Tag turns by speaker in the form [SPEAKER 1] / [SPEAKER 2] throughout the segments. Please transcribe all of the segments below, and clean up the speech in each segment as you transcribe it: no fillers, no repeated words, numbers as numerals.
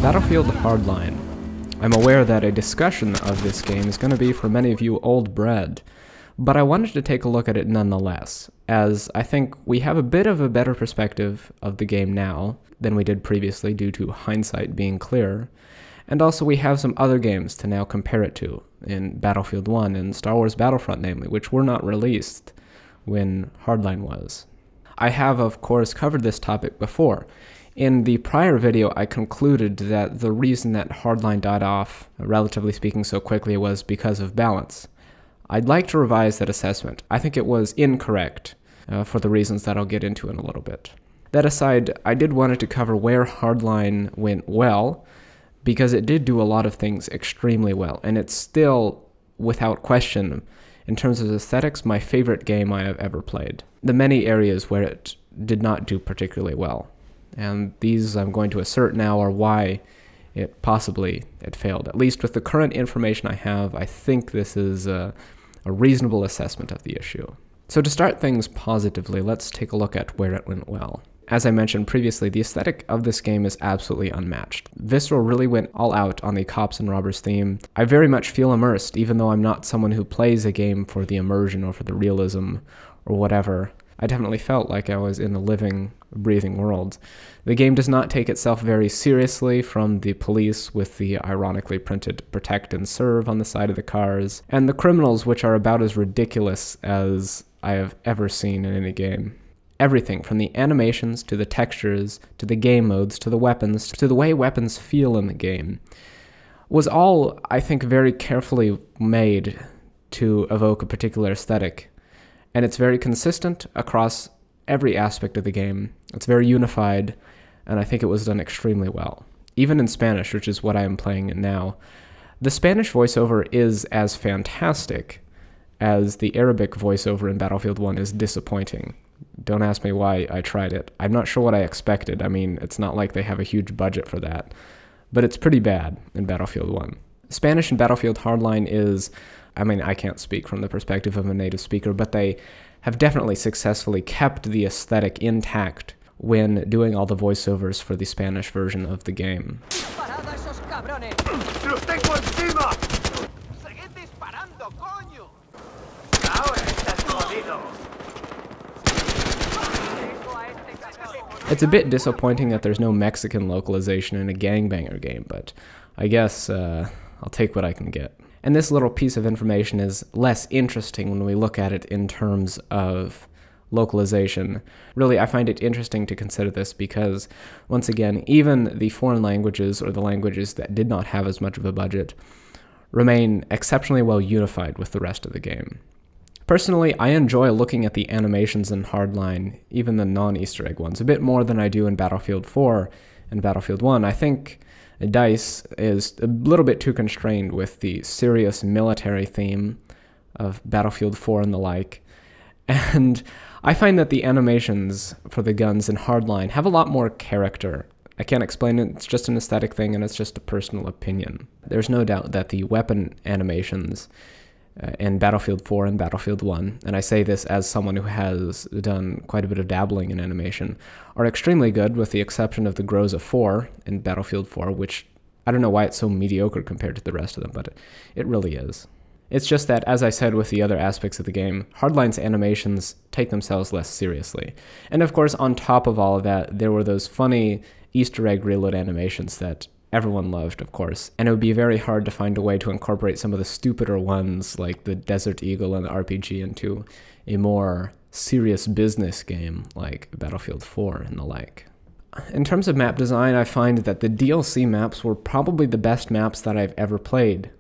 [SPEAKER 1] Battlefield Hardline. I'm aware that a discussion of this game is going to be for many of you old bread, but I wanted to take a look at it nonetheless, as I think we have a bit of a better perspective of the game now than we did previously due to hindsight being clearer, and also we have some other games to now compare it to, in Battlefield 1 and Star Wars Battlefront namely, which were not released when Hardline was. I have, of course, covered this topic before. In the prior video, I concluded that the reason that Hardline died off, relatively speaking, so quickly was because of balance. I'd like to revise that assessment. I think it was incorrect, for the reasons that I'll get into in a little bit. That aside, I did want to cover where Hardline went well, because it did do a lot of things extremely well, and it's still, without question, in terms of aesthetics, my favorite game I have ever played. The many areas where it did not do particularly well, and these I'm going to assert now are why it failed. At least with the current information I have, I think this is a reasonable assessment of the issue. So to start things positively, let's take a look at where it went well. As I mentioned previously, the aesthetic of this game is absolutely unmatched. Visceral really went all out on the cops and robbers theme. I very much feel immersed, even though I'm not someone who plays a game for the immersion or for the realism or whatever. I definitely felt like I was in a living, breathing world. The game does not take itself very seriously, from the police with the ironically printed protect and serve on the side of the cars, and the criminals, which are about as ridiculous as I have ever seen in any game. Everything from the animations to the textures to the game modes to the weapons to the way weapons feel in the game was all, I think, very carefully made to evoke a particular aesthetic. And it's very consistent across every aspect of the game. It's very unified, and I think it was done extremely well. Even in Spanish, which is what I am playing in now, the Spanish voiceover is as fantastic as the Arabic voiceover in Battlefield 1 is disappointing. Don't ask me why I tried it. I'm not sure what I expected. I mean, it's not like they have a huge budget for that, but it's pretty bad in Battlefield 1. Spanish in Battlefield Hardline is, I mean, I can't speak from the perspective of a native speaker, but they have definitely successfully kept the aesthetic intact when doing all the voiceovers for the Spanish version of the game. It's a bit disappointing that there's no Mexican localization in a gangbanger game, but I guess I'll take what I can get. And this little piece of information is less interesting when we look at it in terms of localization. Really, I find it interesting to consider this because, once again, even the foreign languages, or the languages that did not have as much of a budget, remain exceptionally well unified with the rest of the game. Personally, I enjoy looking at the animations in Hardline, even the non-Easter egg ones, a bit more than I do in Battlefield 4 and Battlefield 1. I think DICE is a little bit too constrained with the serious military theme of Battlefield 4 and the like, and I find that the animations for the guns in Hardline have a lot more character. I can't explain it, it's just an aesthetic thing, and it's just a personal opinion. There's no doubt that the weapon animations in Battlefield 4 and Battlefield 1, and I say this as someone who has done quite a bit of dabbling in animation, are extremely good, with the exception of the Groza 4 in Battlefield 4, which I don't know why it's so mediocre compared to the rest of them, but it really is. It's just that, as I said with the other aspects of the game, Hardline's animations take themselves less seriously. And of course, on top of all of that, there were those funny Easter egg reload animations that everyone loved, of course, and it would be very hard to find a way to incorporate some of the stupider ones like the Desert Eagle and the RPG into a more serious business game like Battlefield 4 and the like. In terms of map design, I find that the DLC maps were probably the best maps that I've ever played.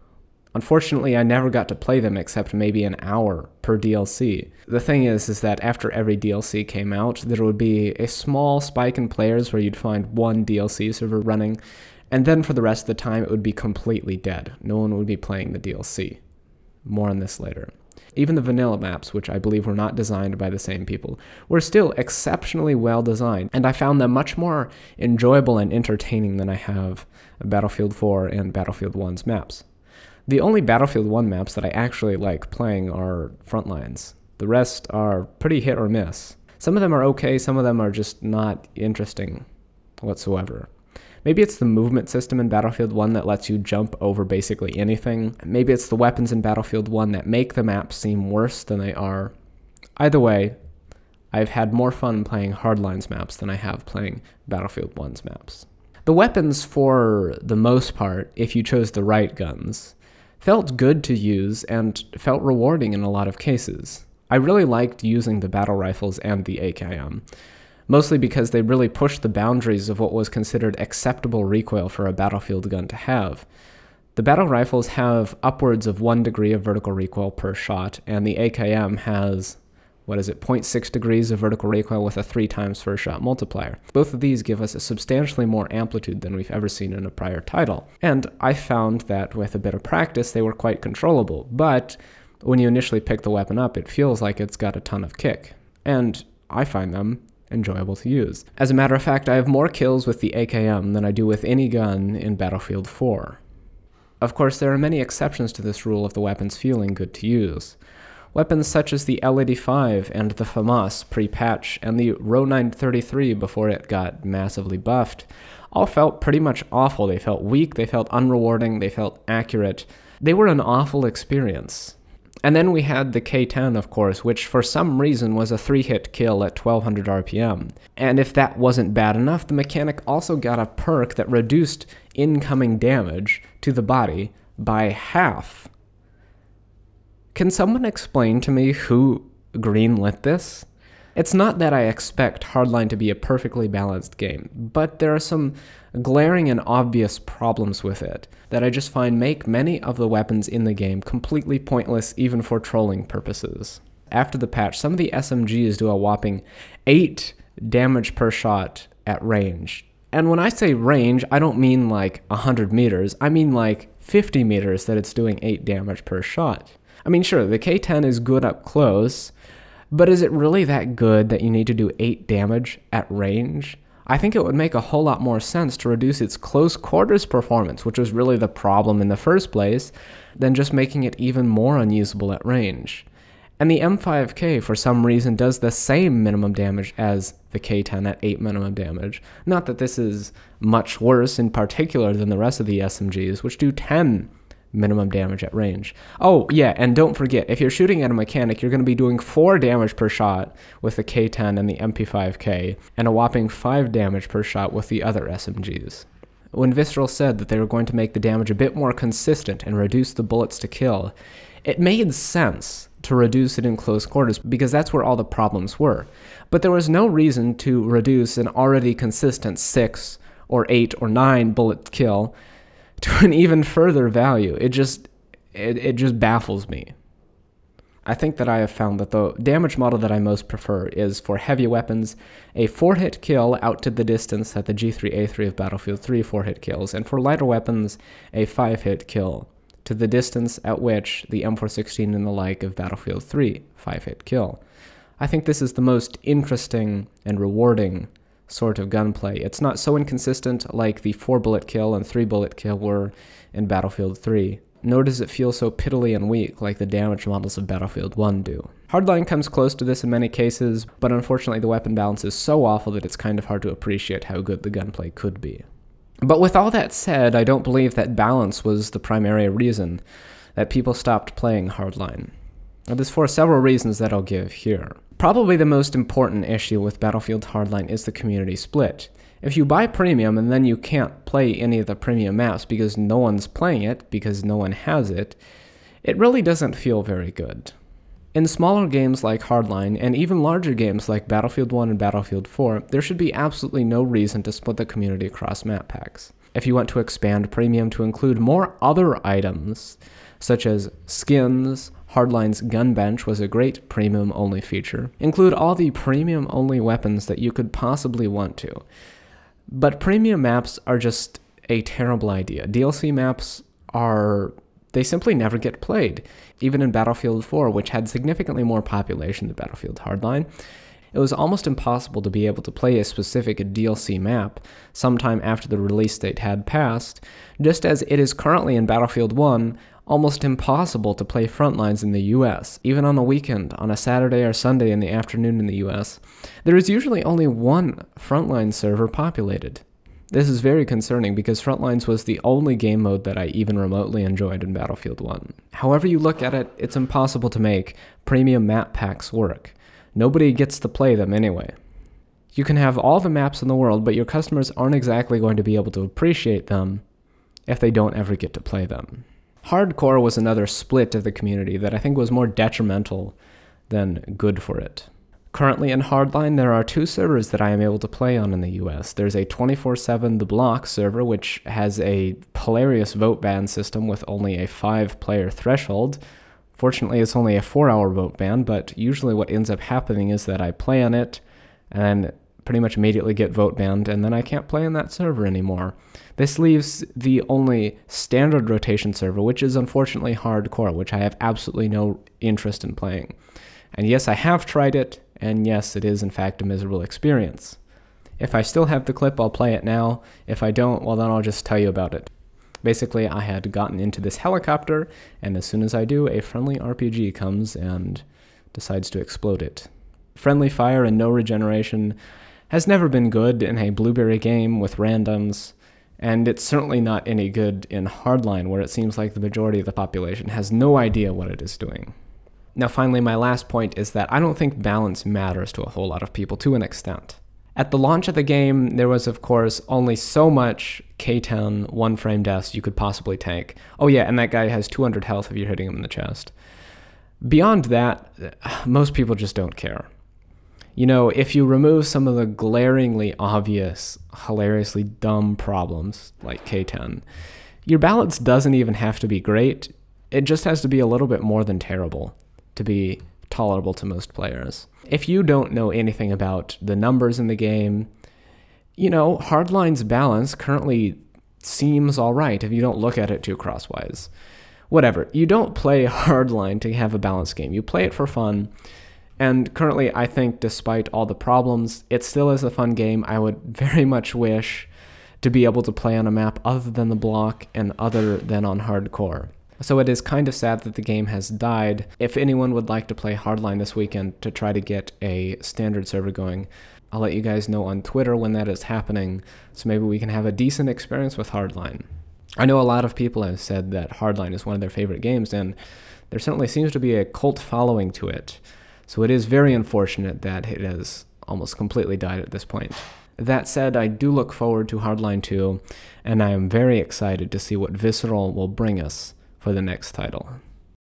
[SPEAKER 1] Unfortunately, I never got to play them except maybe an hour per DLC. The thing is that after every DLC came out, there would be a small spike in players where you'd find one DLC server running, and then for the rest of the time, it would be completely dead. No one would be playing the DLC. More on this later. Even the vanilla maps, which I believe were not designed by the same people, were still exceptionally well designed, and I found them much more enjoyable and entertaining than I have Battlefield 4 and Battlefield 1's maps. The only Battlefield 1 maps that I actually like playing are Frontlines. The rest are pretty hit or miss. Some of them are okay, some of them are just not interesting whatsoever. Maybe it's the movement system in Battlefield 1 that lets you jump over basically anything. Maybe it's the weapons in Battlefield 1 that make the maps seem worse than they are. Either way, I've had more fun playing Hardline's maps than I have playing Battlefield 1's maps. The weapons, for the most part, if you chose the right guns, felt good to use and felt rewarding in a lot of cases. I really liked using the battle rifles and the AKM, mostly because they really pushed the boundaries of what was considered acceptable recoil for a Battlefield gun to have. The battle rifles have upwards of 1 degree of vertical recoil per shot, and the AKM has, 0.6 degrees of vertical recoil with a 3 times first shot multiplier. Both of these give us a substantially more amplitude than we've ever seen in a prior title, and I found that with a bit of practice they were quite controllable, but when you initially pick the weapon up it feels like it's got a ton of kick, and I find them enjoyable to use. As a matter of fact, I have more kills with the AKM than I do with any gun in Battlefield 4. Of course, there are many exceptions to this rule of the weapons feeling good to use. Weapons such as the L85 and the FAMAS pre-patch and the RO 933 before it got massively buffed all felt pretty much awful. They felt weak, they felt unrewarding, they felt accurate. They were an awful experience. And then we had the K10, of course, which for some reason was a 3-hit kill at 1200 RPM. And if that wasn't bad enough, the mechanic also got a perk that reduced incoming damage to the body by half. Can someone explain to me who greenlit this? It's not that I expect Hardline to be a perfectly balanced game, but there are some glaring and obvious problems with it that I just find make many of the weapons in the game completely pointless even for trolling purposes. After the patch, some of the SMGs do a whopping 8 damage per shot at range. And when I say range, I don't mean like 100 meters, I mean like 50 meters that it's doing 8 damage per shot. I mean, sure, the K10 is good up close, but is it really that good that you need to do 8 damage at range? I think it would make a whole lot more sense to reduce its close quarters performance, which was really the problem in the first place, than just making it even more unusable at range. And the M5K, for some reason, does the same minimum damage as the K10 at 8 minimum damage. Not that this is much worse in particular than the rest of the SMGs, which do 10 minimum damage at range. Oh, yeah, and don't forget, if you're shooting at a mechanic, you're going to be doing 4 damage per shot with the K10 and the MP5K, and a whopping 5 damage per shot with the other SMGs. When Visceral said that they were going to make the damage a bit more consistent and reduce the bullets to kill, it made sense to reduce it in close quarters, because that's where all the problems were. But there was no reason to reduce an already consistent 6 or 8 or 9 bullet kill to an even further value. It just baffles me. I think that I have found that the damage model that I most prefer is, for heavy weapons, a 4-hit kill out to the distance that the G3A3 of Battlefield 3 4-hit kills, and for lighter weapons, a 5-hit kill to the distance at which the M416 and the like of Battlefield 3 5-hit kill. I think this is the most interesting and rewarding sort of gunplay. It's not so inconsistent like the 4-bullet kill and 3-bullet kill were in Battlefield 3, nor does it feel so piddly and weak like the damage models of Battlefield 1 do. Hardline comes close to this in many cases, but unfortunately the weapon balance is so awful that it's kind of hard to appreciate how good the gunplay could be. But with all that said, I don't believe that balance was the primary reason that people stopped playing Hardline. It is for several reasons that I'll give here. Probably the most important issue with Battlefield Hardline is the community split. If you buy Premium and then you can't play any of the Premium maps because no one's playing it, because no one has it, it really doesn't feel very good. In smaller games like Hardline, and even larger games like Battlefield 1 and Battlefield 4, there should be absolutely no reason to split the community across map packs. If you want to expand Premium to include more other items, such as skins, Hardline's gun bench was a great Premium-only feature. Include all the Premium-only weapons that you could possibly want to. But Premium maps are just a terrible idea. DLC maps they simply never get played. Even in Battlefield 4, which had significantly more population than Battlefield Hardline, it was almost impossible to be able to play a specific DLC map sometime after the release date had passed, just as it is currently in Battlefield 1 almost impossible to play Frontlines in the US. Even on the weekend, on a Saturday or Sunday in the afternoon in the US, there is usually only one Frontline server populated. This is very concerning because Frontlines was the only game mode that I even remotely enjoyed in Battlefield 1. However you look at it, it's impossible to make premium map packs work. Nobody gets to play them anyway. You can have all the maps in the world, but your customers aren't exactly going to be able to appreciate them if they don't ever get to play them. Hardcore was another split of the community that I think was more detrimental than good for it. Currently in Hardline, there are 2 servers that I am able to play on in the US. There's a 24/7 The Block server, which has a hilarious vote ban system with only a 5-player threshold. Fortunately, it's only a 4-hour vote ban, but usually what ends up happening is that I play on it and pretty much immediately get vote banned, and then I can't play on that server anymore. This leaves the only standard rotation server, which is unfortunately Hardcore, which I have absolutely no interest in playing. And yes, I have tried it, and yes, it is in fact a miserable experience. If I still have the clip, I'll play it now. If I don't, well then I'll just tell you about it. Basically, I had gotten into this helicopter, and as soon as I do, a friendly RPG comes and decides to explode it. Friendly fire and no regeneration has never been good in a Blueberry game with randoms, and it's certainly not any good in Hardline, where it seems like the majority of the population has no idea what it is doing. Now finally, my last point is that I don't think balance matters to a whole lot of people to an extent. At the launch of the game, there was of course only so much K10 one-frame deaths you could possibly tank. Oh yeah, and that guy has 200 health if you're hitting him in the chest. Beyond that, most people just don't care. You know, if you remove some of the glaringly obvious, hilariously dumb problems like K10, your balance doesn't even have to be great. It just has to be a little bit more than terrible to be tolerable to most players. If you don't know anything about the numbers in the game, you know, Hardline's balance currently seems alright if you don't look at it too crosswise. Whatever, you don't play Hardline to have a balanced game. You play it for fun. And currently, I think, despite all the problems, it still is a fun game. I would very much wish to be able to play on a map other than The Block and other than on Hardcore. So it is kind of sad that the game has died. If anyone would like to play Hardline this weekend to try to get a standard server going, I'll let you guys know on Twitter when that is happening, so maybe we can have a decent experience with Hardline. I know a lot of people have said that Hardline is one of their favorite games, and there certainly seems to be a cult following to it. So it is very unfortunate that it has almost completely died at this point. That said, I do look forward to Hardline 2, and I am very excited to see what Visceral will bring us for the next title.